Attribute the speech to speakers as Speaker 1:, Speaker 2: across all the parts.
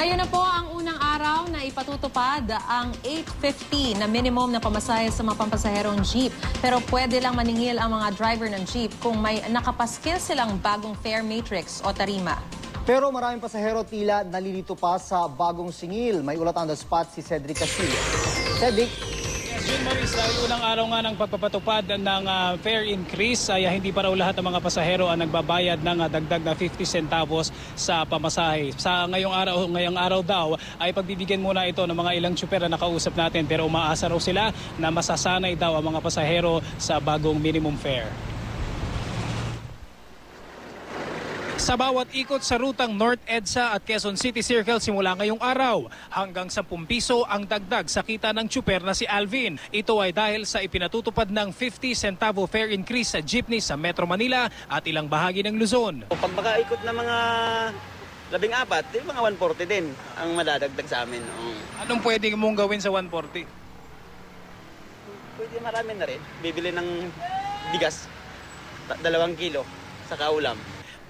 Speaker 1: Ngayon na po ang unang araw na ipatutupad ang 850 na minimum na pamasahe sa mga pampasaherong jeep. Pero pwede lang maningil ang mga driver ng jeep kung may nakapaskil silang bagong fare matrix o tarima.
Speaker 2: Pero maraming pasahero tila nalilito pa sa bagong singil. May ulat on the spot si Cedric Castillo. Cedric?
Speaker 3: June Maris, dahil unang araw nga ng pagpapatupad ng fare increase ay hindi pa raw lahat ng mga pasahero ang nagbabayad ng dagdag na 50 centavos sa pamasahe. Sa ngayong araw daw ay pagbibigyan muna ito ng mga ilang tsuper na nakausap natin, pero umaasa raw sila na masasanay daw ang mga pasahero sa bagong minimum fare. Sa bawat ikot sa rutang North EDSA at Quezon City Circle simula ngayong araw, hanggang 10 piso ang dagdag sa kita ng tsuper na si Alvin. Ito ay dahil sa ipinatutupad ng 50 centavo fare increase sa jeepney sa Metro Manila at ilang bahagi ng Luzon.
Speaker 4: Pag makaikot na mga 14, yung mga 140 din ang madadagdag sa amin.
Speaker 3: Anong pwede mong gawin sa 140?
Speaker 4: Pwede marami na rin. Bibili ng bigas, 2 kilo, sa kaulam.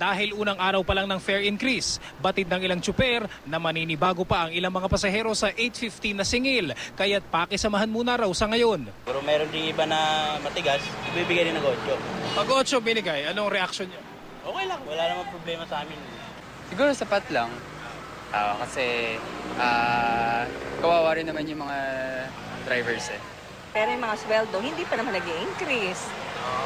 Speaker 3: Dahil unang araw pa lang ng fare increase, batid ng ilang tsuper na maninibago pa ang ilang mga pasahero sa 850 na singil. Kaya't pakisamahan muna raw sa ngayon.
Speaker 4: Pero meron din iba na matigas, ibibigay din ng 8.
Speaker 3: Pag 8 binigay, anong reaction niyo?
Speaker 4: Okay lang, wala namang problema sa amin.
Speaker 5: Siguro sapat lang. Kasi kawawa rin naman yung mga drivers eh.
Speaker 6: Pero yung mga sweldo, hindi pa naman nag-i-increase.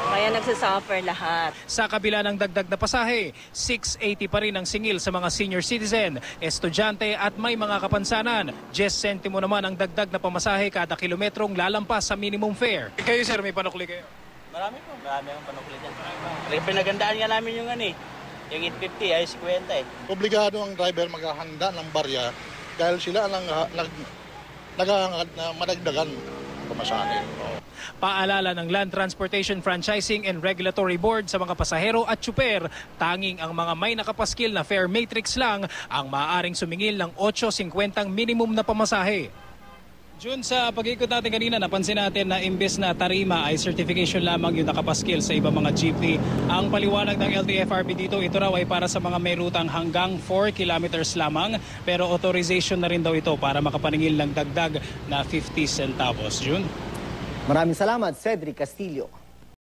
Speaker 6: Kaya nagsasuffer lahat.
Speaker 3: Sa kabila ng dagdag na pasahe, 680 pa rin ang singil sa mga senior citizen, estudyante at may mga kapansanan. 10 sentimo naman ang dagdag na pamasahe kada kilometrong lalampas sa minimum fare. Kayo sir, may panukli kayo?
Speaker 4: Marami akong panukuli dyan. Pinagandaan nga namin yung yung 850 ay 50 eh.
Speaker 7: Obligado ang driver maghahanda ng barya dahil sila ang naghahangad na madagdagan pamasahe.
Speaker 3: Paalala ng Land Transportation Franchising and Regulatory Board sa mga pasahero at tsuper, tanging ang mga may nakapaskil na fare matrix lang ang maaaring sumingil ng 8.50 minimum na pamasahe. June, sa pag-ikot natin kanina, napansin natin na imbes na tarima ay certification lamang yung nakapaskil sa ibang mga jeepney. Ang paliwanag ng LTFRB dito, ito raw ay para sa mga may rutang hanggang 4 kilometers lamang, pero authorization na rin daw ito para makapaningil ng dagdag na 50 centavos. June?
Speaker 2: Maraming salamat, Cedric Castillo.